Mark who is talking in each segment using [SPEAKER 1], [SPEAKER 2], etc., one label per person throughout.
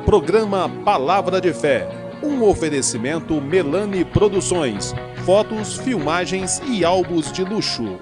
[SPEAKER 1] Programa Palavra de Fé, um oferecimento Melani Produções, fotos, filmagens e álbuns de luxo.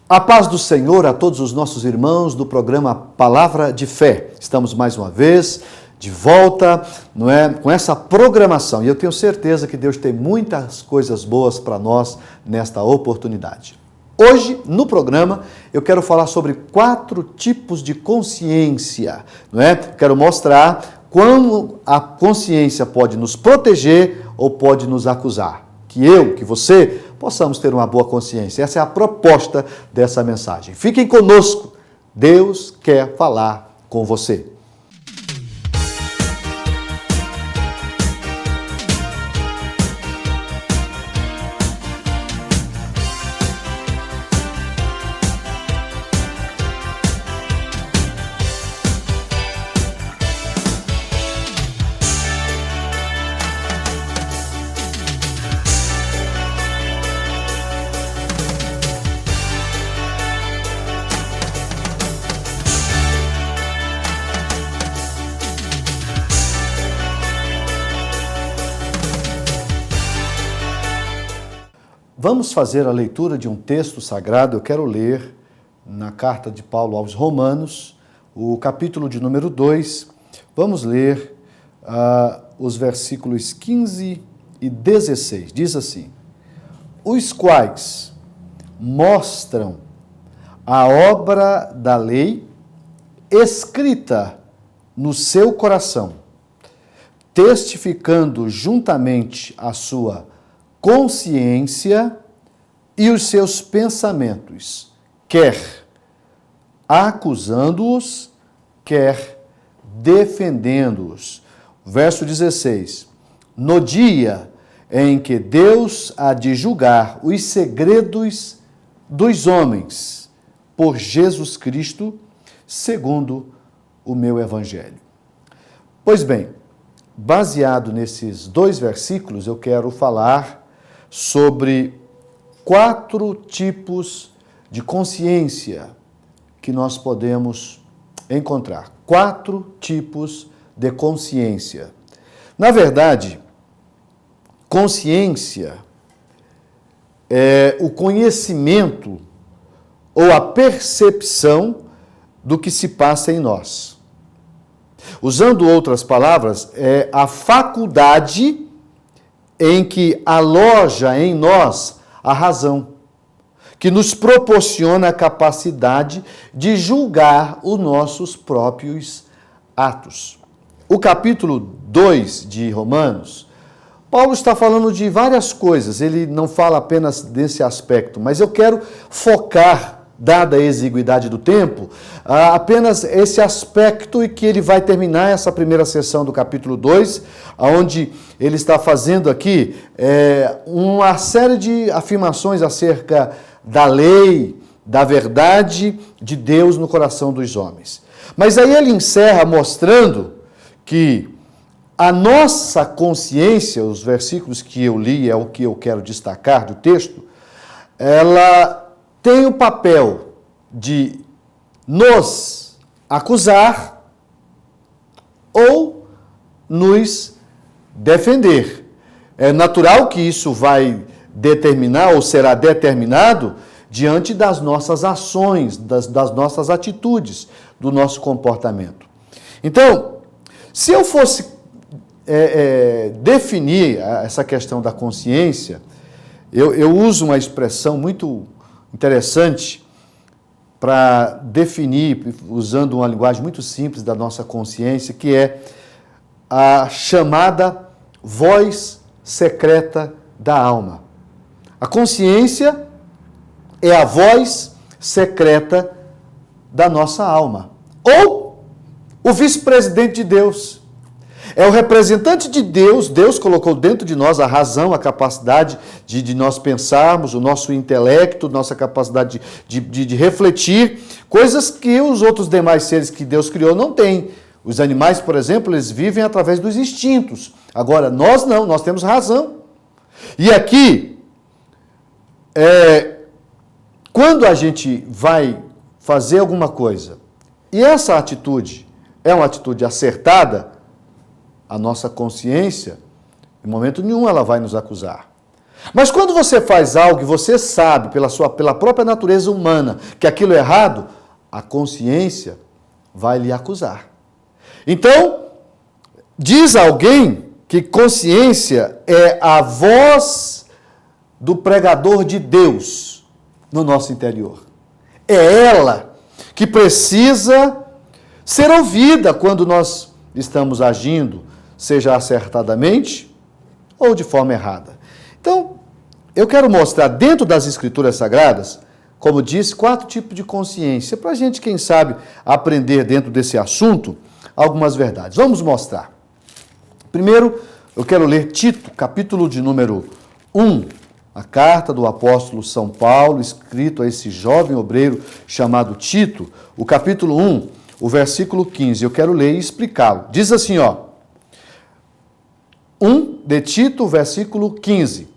[SPEAKER 2] A paz do Senhor a todos os nossos irmãos do programa Palavra de Fé. Estamos mais uma vez de volta, não é, com essa programação. E eu tenho certeza que Deus tem muitas coisas boas para nós nesta oportunidade. Hoje, no programa, eu quero falar sobre 4 tipos de consciência, não é? Quero mostrar como a consciência pode nos proteger ou pode nos acusar. Que você, possamos ter uma boa consciência. Essa é a proposta dessa mensagem. Fiquem conosco. Deus quer falar com você. Vamos fazer a leitura de um texto sagrado. Eu quero ler na carta de Paulo aos Romanos, o capítulo de número 2. Vamos ler os versículos 15 e 16. Diz assim: os quais mostram a obra da lei escrita no seu coração, testificando juntamente a sua consciência e os seus pensamentos, quer acusando-os, quer defendendo-os. Verso 16. No dia em que Deus há de julgar os segredos dos homens, por Jesus Cristo, segundo o meu evangelho. Pois bem, baseado nesses 2 versículos, eu quero falar sobre 4 tipos de consciência que nós podemos encontrar. 4 tipos de consciência. Na verdade, consciência é o conhecimento ou a percepção do que se passa em nós. Usando outras palavras, é a faculdade em que aloja em nós a razão, que nos proporciona a capacidade de julgar os nossos próprios atos. O capítulo 2 de Romanos, Paulo está falando de várias coisas, ele não fala apenas desse aspecto, mas eu quero focar, dada a exiguidade do tempo, apenas esse aspecto, e que ele vai terminar essa primeira sessão do capítulo 2, onde ele está fazendo aqui uma série de afirmações acerca da lei, da verdade de Deus no coração dos homens. Mas aí ele encerra mostrando que a nossa consciência, os versículos que eu li é o que eu quero destacar do texto, ela tem o papel de nos acusar ou nos defender. É natural que isso vai determinar ou será determinado diante das nossas ações, das nossas atitudes, do nosso comportamento. Então, se eu fosse definir essa questão da consciência, eu uso uma expressão muito interessante para definir, usando uma linguagem muito simples da nossa consciência, que é a chamada voz secreta da alma. A consciência é a voz secreta da nossa alma. Ou o vice-presidente de Deus. É o representante de Deus. Deus colocou dentro de nós a razão, a capacidade de nós pensarmos, o nosso intelecto, nossa capacidade de refletir, coisas que os outros demais seres que Deus criou não têm. Os animais, por exemplo, eles vivem através dos instintos. Agora, nós não, nós temos razão. E aqui, quando a gente vai fazer alguma coisa, e essa atitude é uma atitude acertada, a nossa consciência, em momento nenhum ela vai nos acusar. Mas quando você faz algo e você sabe, pela própria natureza humana, que aquilo é errado, a consciência vai lhe acusar. Então, diz alguém que consciência é a voz do pregador de Deus no nosso interior. É ela que precisa ser ouvida quando nós estamos agindo, seja acertadamente ou de forma errada. Então, eu quero mostrar dentro das Escrituras Sagradas, como disse, 4 tipos de consciência, para a gente, quem sabe, aprender dentro desse assunto algumas verdades. Vamos mostrar. Primeiro, eu quero ler Tito, capítulo de número 1, a carta do apóstolo São Paulo, escrito a esse jovem obreiro chamado Tito, o capítulo 1, o versículo 15. Eu quero ler e explicá-lo. Diz assim, 1 de Tito, versículo 15.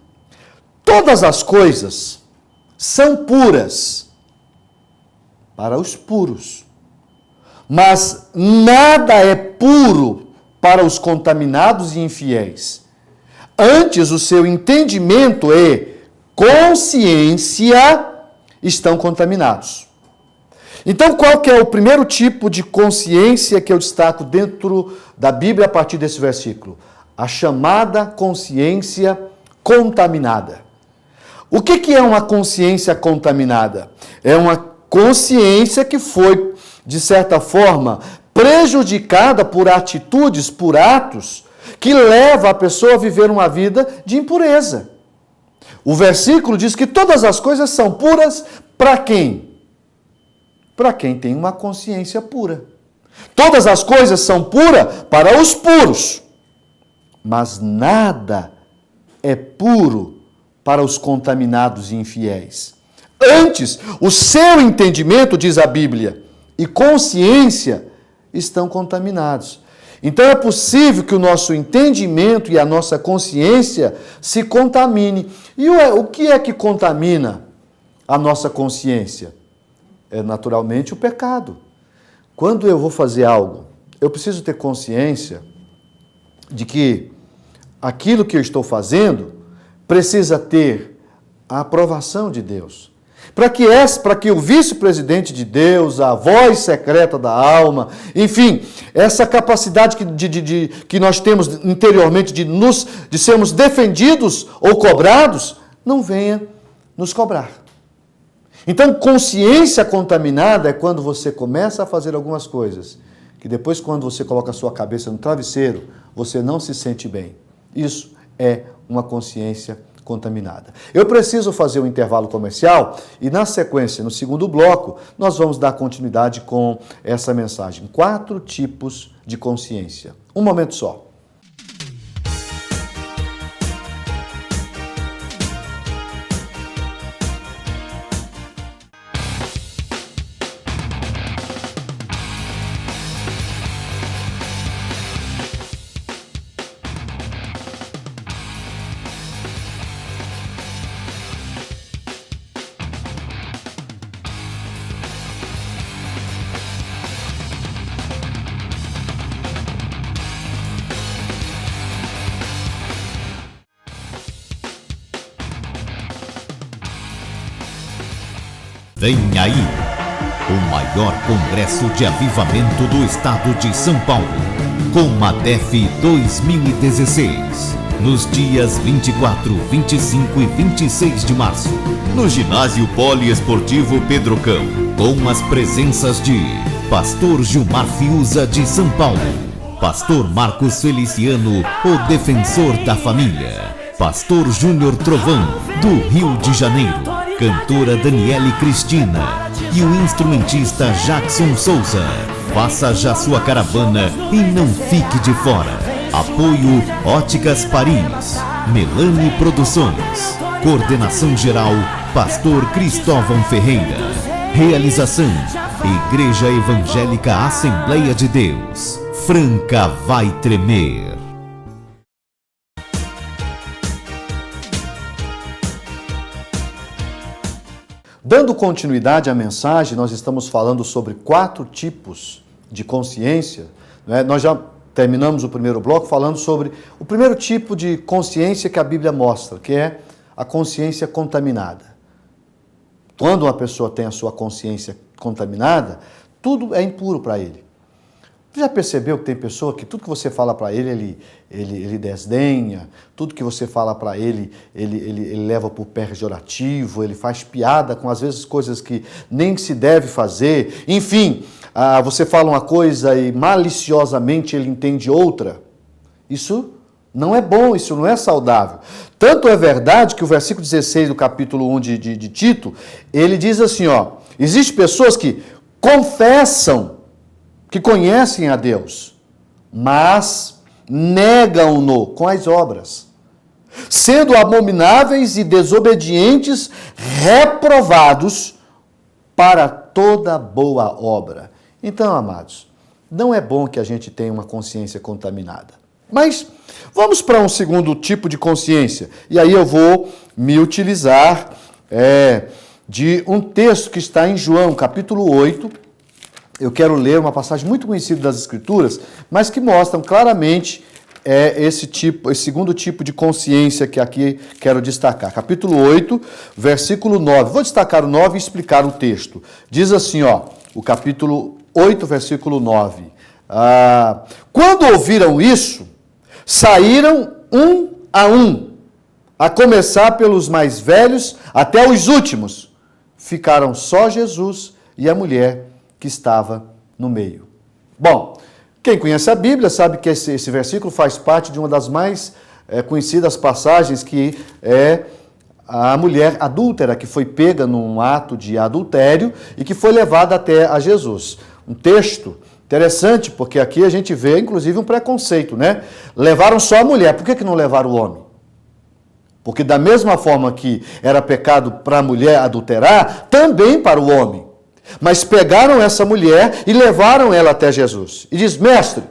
[SPEAKER 2] Todas as coisas são puras para os puros, mas nada é puro para os contaminados e infiéis. Antes, o seu entendimento e consciência estão contaminados. Então, qual que é o primeiro tipo de consciência que eu destaco dentro da Bíblia a partir desse versículo? A chamada consciência contaminada. O que é uma consciência contaminada? É uma consciência que foi, de certa forma, prejudicada por atitudes, por atos, que leva a pessoa a viver uma vida de impureza. O versículo diz que todas as coisas são puras para quem? Para quem tem uma consciência pura. Todas as coisas são puras para os puros, mas nada é puro para os contaminados e infiéis. Antes, o seu entendimento, diz a Bíblia, e consciência estão contaminados. Então é possível que o nosso entendimento e a nossa consciência se contamine. E o que é que contamina a nossa consciência? É naturalmente o pecado. Quando eu vou fazer algo, eu preciso ter consciência de que aquilo que eu estou fazendo precisa ter a aprovação de Deus. Para que o vice-presidente de Deus, a voz secreta da alma, enfim, essa capacidade que nós temos interiormente de sermos defendidos ou cobrados, não venha nos cobrar. Então, consciência contaminada é quando você começa a fazer algumas coisas, que depois, quando você coloca a sua cabeça no travesseiro, você não se sente bem. Isso é uma consciência contaminada. Eu preciso fazer um intervalo comercial e, na sequência, no segundo bloco, nós vamos dar continuidade com essa mensagem. 4 tipos de consciência. Um momento só.
[SPEAKER 3] Vem aí, o maior congresso de avivamento do estado de São Paulo, Comadef 2016, nos dias 24, 25 e 26 de março, no ginásio poliesportivo Pedro Cão, com as presenças de Pastor Gilmar Fiuza de São Paulo, Pastor Marcos Feliciano, o defensor da família, Pastor Júnior Trovão, do Rio de Janeiro, cantora Daniele Cristina e o instrumentista Jackson Souza. Faça já sua caravana e não fique de fora. Apoio Óticas Paris, Melani Produções. Coordenação geral, Pastor Cristóvão Ferreira. Realização, Igreja Evangélica Assembleia de Deus. Franca vai tremer.
[SPEAKER 2] Dando continuidade à mensagem, nós estamos falando sobre 4 tipos de consciência. Nós já terminamos o primeiro bloco falando sobre o primeiro tipo de consciência que a Bíblia mostra, que é a consciência contaminada. Quando uma pessoa tem a sua consciência contaminada, tudo é impuro para ele. Você já percebeu que tem pessoa que tudo que você fala para ele desdenha, tudo que você fala para ele leva para o pejorativo, ele faz piada com, às vezes, coisas que nem se deve fazer. Enfim, você fala uma coisa e maliciosamente ele entende outra. Isso não é bom, isso não é saudável. Tanto é verdade que o versículo 16 do capítulo 1 de Tito, ele diz assim, existem pessoas que confessam que conhecem a Deus, mas negam-no com as obras, sendo abomináveis e desobedientes, reprovados para toda boa obra. Então, amados, não é bom que a gente tenha uma consciência contaminada. Mas vamos para um segundo tipo de consciência. E aí eu vou me utilizar de um texto que está em João, capítulo 8. Eu quero ler uma passagem muito conhecida das Escrituras, mas que mostram claramente esse segundo tipo de consciência que aqui quero destacar. Capítulo 8, versículo 9. Vou destacar o 9 e explicar o texto. Diz assim, o capítulo 8, versículo 9. Quando ouviram isso, saíram um, a começar pelos mais velhos até os últimos. Ficaram só Jesus e a mulher que estava no meio. Bom, quem conhece a Bíblia sabe que esse versículo faz parte de uma das mais conhecidas passagens, que é a mulher adúltera, que foi pega num ato de adultério e que foi levada até a Jesus. Um texto interessante, porque aqui a gente vê, inclusive, um preconceito, né? Levaram só a mulher, por que não levaram o homem? Porque da mesma forma que era pecado para a mulher adulterar, também para o homem. Mas pegaram essa mulher e levaram ela até Jesus. E diz, mestre,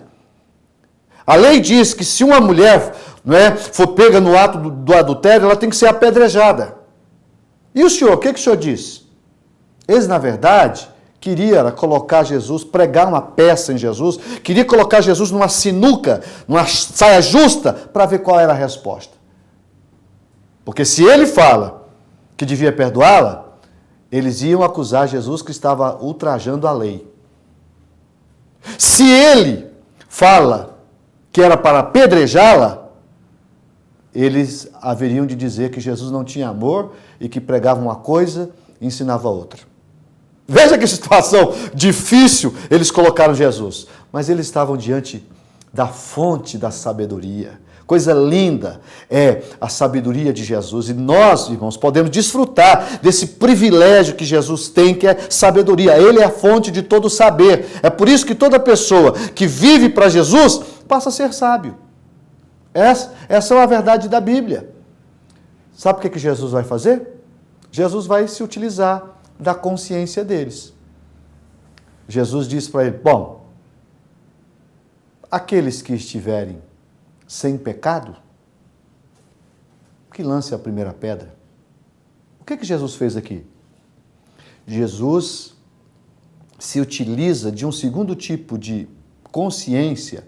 [SPEAKER 2] a lei diz que se uma mulher for pega no ato do adultério, ela tem que ser apedrejada. E o senhor, o que o senhor diz? Eles, na verdade, queria colocar Jesus, pregar uma peça em Jesus, queria colocar Jesus numa sinuca, numa saia justa, para ver qual era a resposta. Porque se ele fala que devia perdoá-la, eles iam acusar Jesus que estava ultrajando a lei. Se ele fala que era para apedrejá-la, eles haveriam de dizer que Jesus não tinha amor e que pregava uma coisa e ensinava outra. Veja que situação difícil eles colocaram Jesus. Mas eles estavam diante da fonte da sabedoria. Coisa linda é a sabedoria de Jesus. E nós, irmãos, podemos desfrutar desse privilégio que Jesus tem, que é sabedoria. Ele é a fonte de todo saber. É por isso que toda pessoa que vive para Jesus passa a ser sábio. Essa é a verdade da Bíblia. Sabe o que Jesus vai fazer? Jesus vai se utilizar da consciência deles. Jesus diz para ele, bom, aqueles que estiverem sem pecado, que lance a primeira pedra. O que Jesus fez aqui? Jesus se utiliza de um segundo tipo de consciência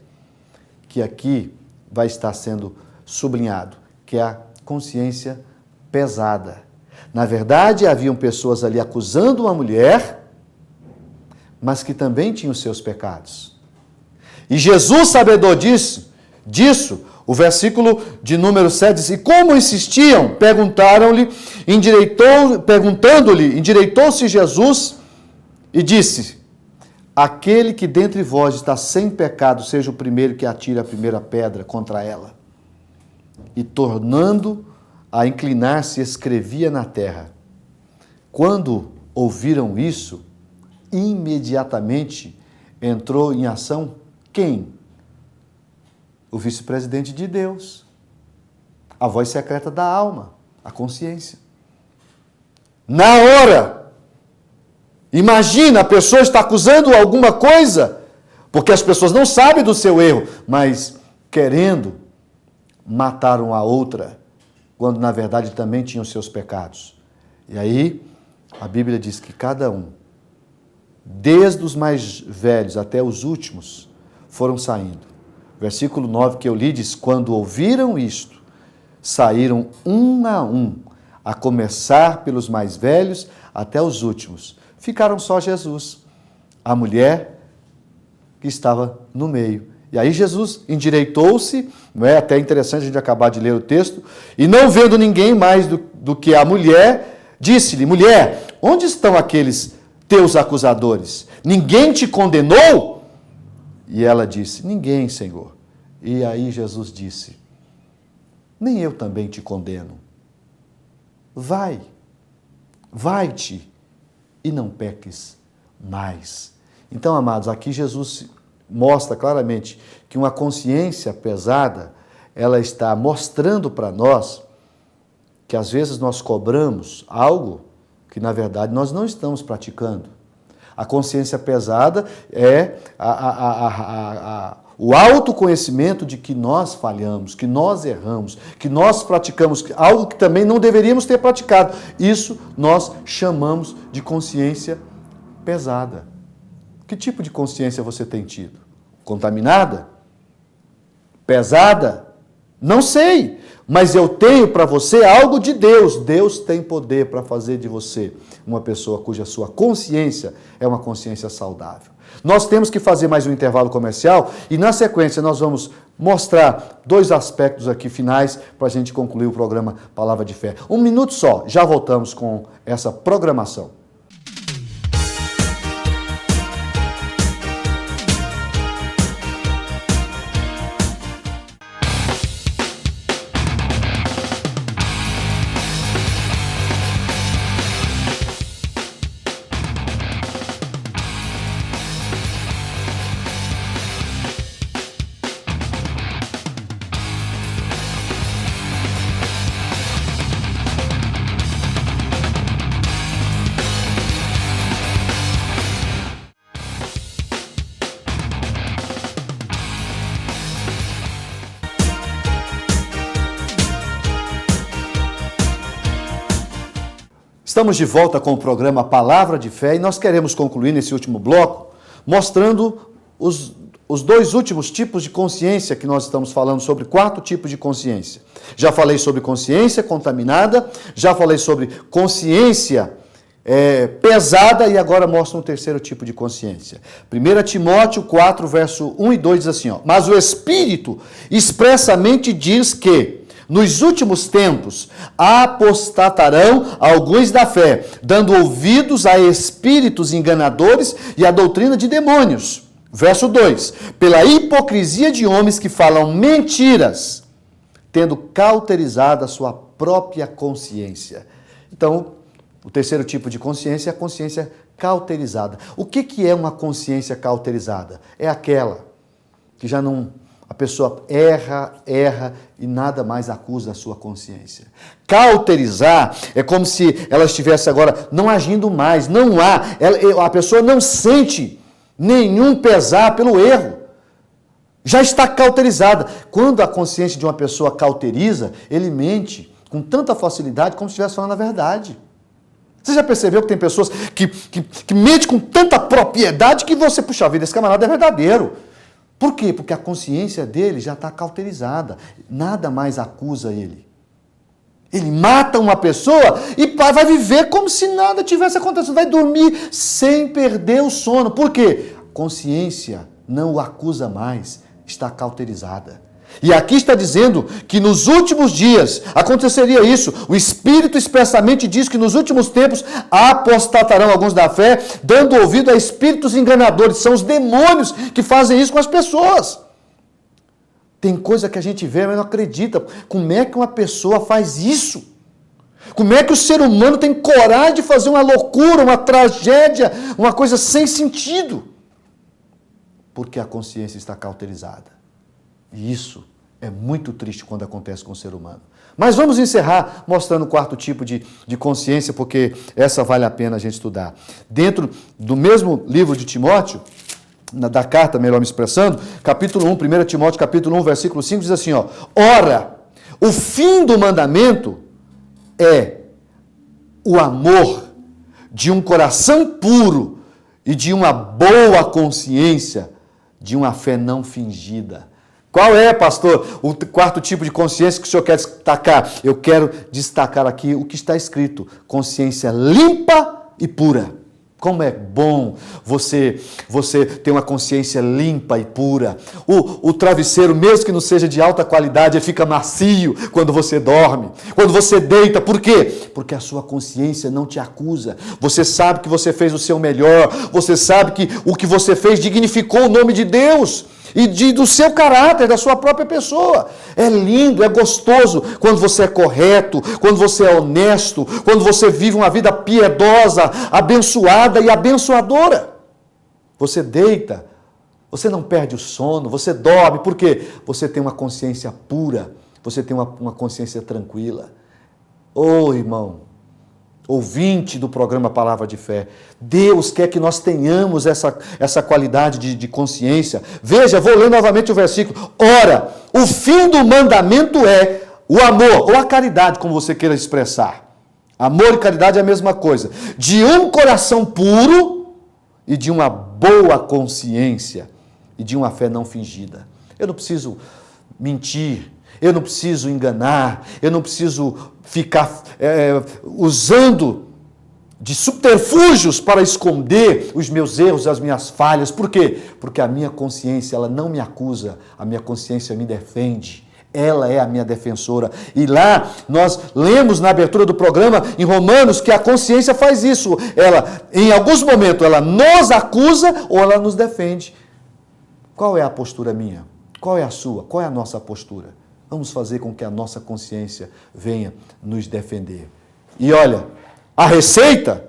[SPEAKER 2] que aqui vai estar sendo sublinhado, que é a consciência pesada. Na verdade, haviam pessoas ali acusando uma mulher, mas que também tinham seus pecados. E Jesus, sabedor disso, o versículo de número 7 diz, e como insistiam, perguntando-lhe, endireitou-se Jesus e disse, aquele que dentre vós está sem pecado, seja o primeiro que atire a primeira pedra contra ela. E tornando a inclinar-se, escrevia na terra. Quando ouviram isso, imediatamente entrou em ação quem? O vice-presidente de Deus, a voz secreta da alma, a consciência. Na hora, imagina, a pessoa está acusando alguma coisa, porque as pessoas não sabem do seu erro, mas querendo matar uma outra, quando na verdade também tinham seus pecados. E aí, a Bíblia diz que cada um, desde os mais velhos até os últimos, foram saindo. Versículo 9 que eu li diz: quando ouviram isto, saíram um, a começar pelos mais velhos até os últimos. Ficaram só Jesus, a mulher que estava no meio. E aí Jesus endireitou-se, não é até interessante a gente acabar de ler o texto, e não vendo ninguém mais do que a mulher, disse-lhe: mulher, onde estão aqueles teus acusadores? Ninguém te condenou? E ela disse: ninguém, Senhor. E aí Jesus disse: nem eu também te condeno. Vai-te e não peques mais. Então, amados, aqui Jesus mostra claramente que uma consciência pesada, ela está mostrando para nós que às vezes nós cobramos algo que na verdade nós não estamos praticando. A consciência pesada é o autoconhecimento de que nós falhamos, que nós erramos, que nós praticamos algo que também não deveríamos ter praticado. Isso nós chamamos de consciência pesada. Que tipo de consciência você tem tido? Contaminada? Pesada? Não sei, mas eu tenho para você algo de Deus. Deus tem poder para fazer de você uma pessoa cuja sua consciência é uma consciência saudável. Nós temos que fazer mais um intervalo comercial e na sequência nós vamos mostrar 2 aspectos aqui finais para a gente concluir o programa Palavra de Fé. 1 minuto só, já voltamos com essa programação. Estamos de volta com o programa Palavra de Fé e nós queremos concluir nesse último bloco mostrando os 2 últimos tipos de consciência que nós estamos falando sobre 4 tipos de consciência. Já falei sobre consciência contaminada, já falei sobre consciência pesada e agora mostro um 3º tipo de consciência. 1 Timóteo 4, verso 1 e 2 diz assim, mas o Espírito expressamente diz que nos últimos tempos, apostatarão alguns da fé, dando ouvidos a espíritos enganadores e a doutrina de demônios. Verso 2. Pela hipocrisia de homens que falam mentiras, tendo cauterizado a sua própria consciência. Então, o 3º tipo de consciência é a consciência cauterizada. O que é uma consciência cauterizada? É aquela que já não... A pessoa erra e nada mais acusa a sua consciência. Cauterizar é como se ela estivesse agora não agindo mais, não há. A pessoa não sente nenhum pesar pelo erro. Já está cauterizada. Quando a consciência de uma pessoa cauteriza, ele mente com tanta facilidade como se estivesse falando a verdade. Você já percebeu que tem pessoas que mentem com tanta propriedade que você, puxa vida, esse camarada é verdadeiro. Por quê? Porque a consciência dele já está cauterizada. Nada mais acusa ele. Ele mata uma pessoa e vai viver como se nada tivesse acontecido. Vai dormir sem perder o sono. Por quê? A consciência não o acusa mais. Está cauterizada. E aqui está dizendo que nos últimos dias aconteceria isso. O Espírito expressamente diz que nos últimos tempos apostatarão alguns da fé, dando ouvido a espíritos enganadores. São os demônios que fazem isso com as pessoas. Tem coisa que a gente vê, mas não acredita. Como é que uma pessoa faz isso? Como é que o ser humano tem coragem de fazer uma loucura, uma tragédia, uma coisa sem sentido? Porque a consciência está cauterizada. E isso é muito triste quando acontece com o ser humano. Mas vamos encerrar mostrando o 4º tipo de consciência, porque essa vale a pena a gente estudar. Dentro do mesmo livro de Timóteo, da carta, melhor me expressando, capítulo 1, 1 Timóteo, capítulo 1, versículo 5, diz assim, ora, o fim do mandamento é o amor de um coração puro e de uma boa consciência, de uma fé não fingida. Qual é, pastor, o quarto tipo de consciência que o senhor quer destacar? Eu quero destacar aqui o que está escrito: consciência limpa e pura. Como é bom você ter uma consciência limpa e pura. O travesseiro, mesmo que não seja de alta qualidade, ele fica macio quando você dorme, quando você deita. Por quê? Porque a sua consciência não te acusa. Você sabe que você fez o seu melhor. Você sabe que o que você fez dignificou o nome de Deus e do seu caráter, da sua própria pessoa. É lindo, é gostoso quando você é correto, quando você é honesto, quando você vive uma vida piedosa, abençoada e abençoadora. Você deita, você não perde o sono, você dorme. Por quê? Você tem uma consciência pura, você tem uma consciência tranquila. Ô, irmão, ouvinte do programa Palavra de Fé, Deus quer que nós tenhamos essa qualidade de consciência. Veja, vou ler novamente o versículo. Ora, o fim do mandamento é o amor, ou a caridade, como você queira expressar. Amor e caridade é a mesma coisa. De um coração puro e de uma boa consciência e de uma fé não fingida. Eu não preciso mentir, eu não preciso enganar, eu não preciso ficar usando de subterfúgios para esconder os meus erros, as minhas falhas. Por quê? Porque a minha consciência, ela não me acusa, a minha consciência me defende. Ela é a minha defensora. E lá, nós lemos na abertura do programa, em Romanos, que a consciência faz isso. Ela, em alguns momentos, ela nos acusa ou ela nos defende. Qual é a postura minha? Qual é a sua? Qual é a nossa postura? Vamos fazer com que a nossa consciência venha nos defender. E olha, a receita,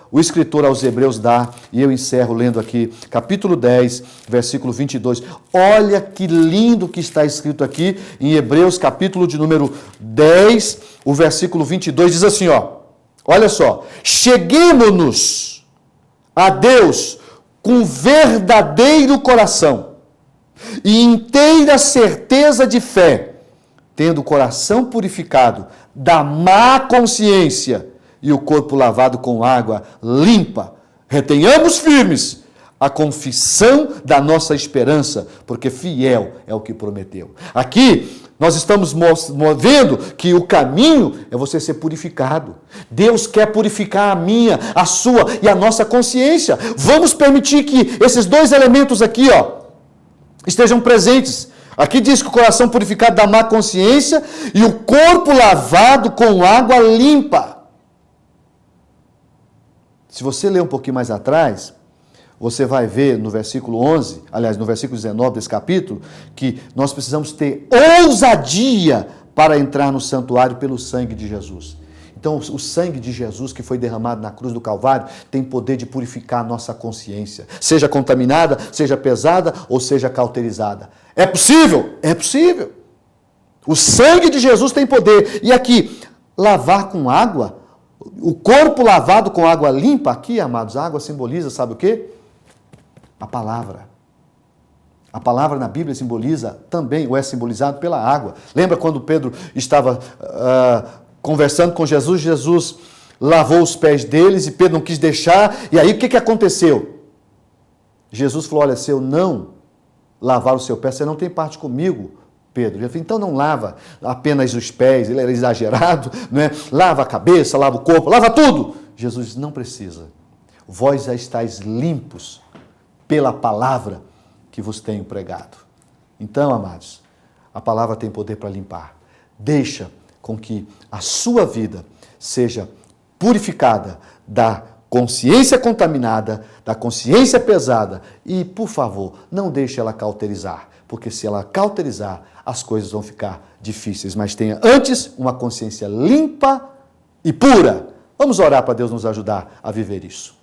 [SPEAKER 2] o escritor aos Hebreus dá, e eu encerro lendo aqui, capítulo 10, versículo 22. Olha que lindo que está escrito aqui em Hebreus, capítulo de número 10, o versículo 22, diz assim, olha só: cheguemo-nos a Deus com verdadeiro coração e inteira certeza de fé, tendo o coração purificado da má consciência e o corpo lavado com água limpa. Retenhamos firmes a confissão da nossa esperança, porque fiel é o que prometeu. Aqui nós estamos vendo que o caminho é você ser purificado. Deus quer purificar a minha, a sua e a nossa consciência. Vamos permitir que esses dois elementos aqui, estejam presentes. Aqui diz que o coração purificado da má consciência e o corpo lavado com água limpa. Se você ler um pouquinho mais atrás, você vai ver no versículo 11, aliás, no versículo 19 desse capítulo, que nós precisamos ter ousadia para entrar no santuário pelo sangue de Jesus. Então, o sangue de Jesus que foi derramado na cruz do Calvário tem poder de purificar a nossa consciência, seja contaminada, seja pesada ou seja cauterizada. É possível? É possível. O sangue de Jesus tem poder. E aqui, lavar com água, o corpo lavado com água limpa, aqui, amados, a água simboliza, sabe o quê? A palavra. A palavra na Bíblia simboliza também, ou é simbolizado pela água. Lembra quando Pedro estava conversando com Jesus, Jesus lavou os pés deles e Pedro não quis deixar. E aí o que aconteceu? Jesus falou, olha, se eu não lavar o seu pé, você não tem parte comigo, Pedro. Ele falou, então não lava apenas os pés, ele era exagerado, não é? Lava a cabeça, lava o corpo, lava tudo. Jesus disse, não precisa. Vós já estáis limpos pela palavra que vos tenho pregado. Então, amados, a palavra tem poder para limpar. Deixa com que a sua vida seja purificada da consciência contaminada, da consciência pesada e, por favor, não deixe ela cauterizar, porque se ela cauterizar, as coisas vão ficar difíceis, mas tenha antes uma consciência limpa e pura. Vamos orar para Deus nos ajudar a viver isso.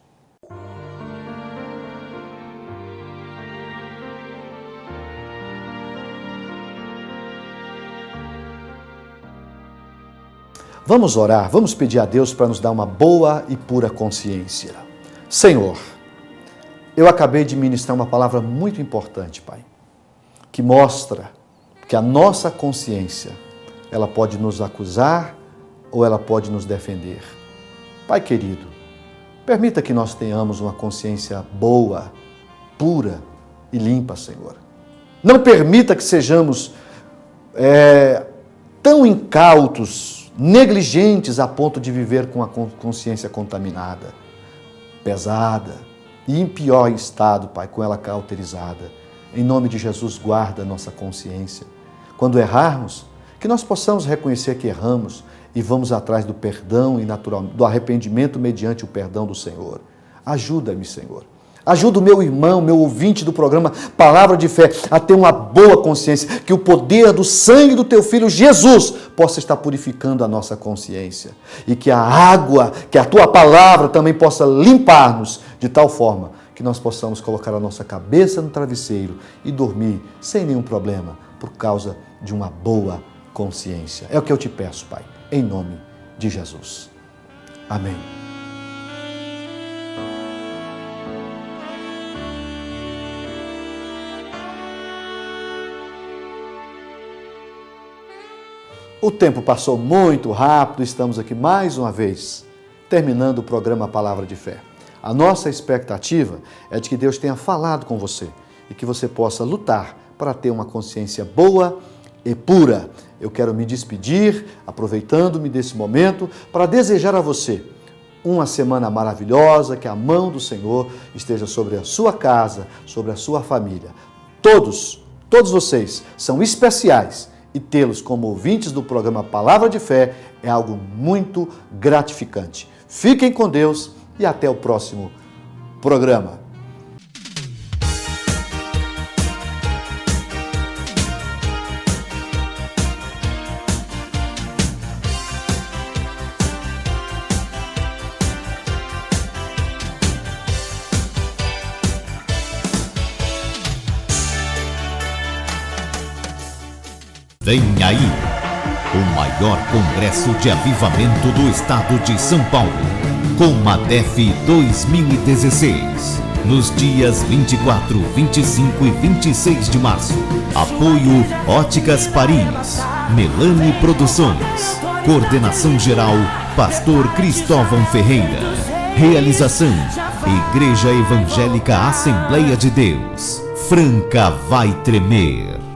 [SPEAKER 2] Vamos orar, vamos pedir a Deus para nos dar uma boa e pura consciência. Senhor, eu acabei de ministrar uma palavra muito importante, Pai, que mostra que a nossa consciência, ela pode nos acusar ou ela pode nos defender. Pai querido, permita que nós tenhamos uma consciência boa, pura e limpa, Senhor. Não permita que sejamos tão incautos, negligentes a ponto de viver com a consciência contaminada, pesada e em pior estado, Pai, com ela cauterizada. Em nome de Jesus, guarda a nossa consciência. Quando errarmos, que nós possamos reconhecer que erramos e vamos atrás do perdão e do arrependimento mediante o perdão do Senhor. Ajuda-me, Senhor. Ajuda o meu irmão, meu ouvinte do programa Palavra de Fé a ter uma boa consciência, que o poder do sangue do teu Filho Jesus possa estar purificando a nossa consciência e que a água, que a tua palavra também possa limpar-nos de tal forma que nós possamos colocar a nossa cabeça no travesseiro e dormir sem nenhum problema por causa de uma boa consciência. É o que eu te peço, Pai, em nome de Jesus. Amém. O tempo passou muito rápido, estamos aqui mais uma vez, terminando o programa Palavra de Fé. A nossa expectativa é de que Deus tenha falado com você e que você possa lutar para ter uma consciência boa e pura. Eu quero me despedir, aproveitando-me desse momento, para desejar a você uma semana maravilhosa, que a mão do Senhor esteja sobre a sua casa, sobre a sua família. Todos vocês são especiais e tê-los como ouvintes do programa Palavra de Fé é algo muito gratificante. Fiquem com Deus e até o próximo programa.
[SPEAKER 3] Vem aí, o maior congresso de avivamento do estado de São Paulo, Comadef 2016, nos dias 24, 25 e 26 de março. Apoio Óticas Paris, Melani Produções, coordenação geral, Pastor Cristóvão Ferreira. Realização, Igreja Evangélica Assembleia de Deus. Franca vai tremer.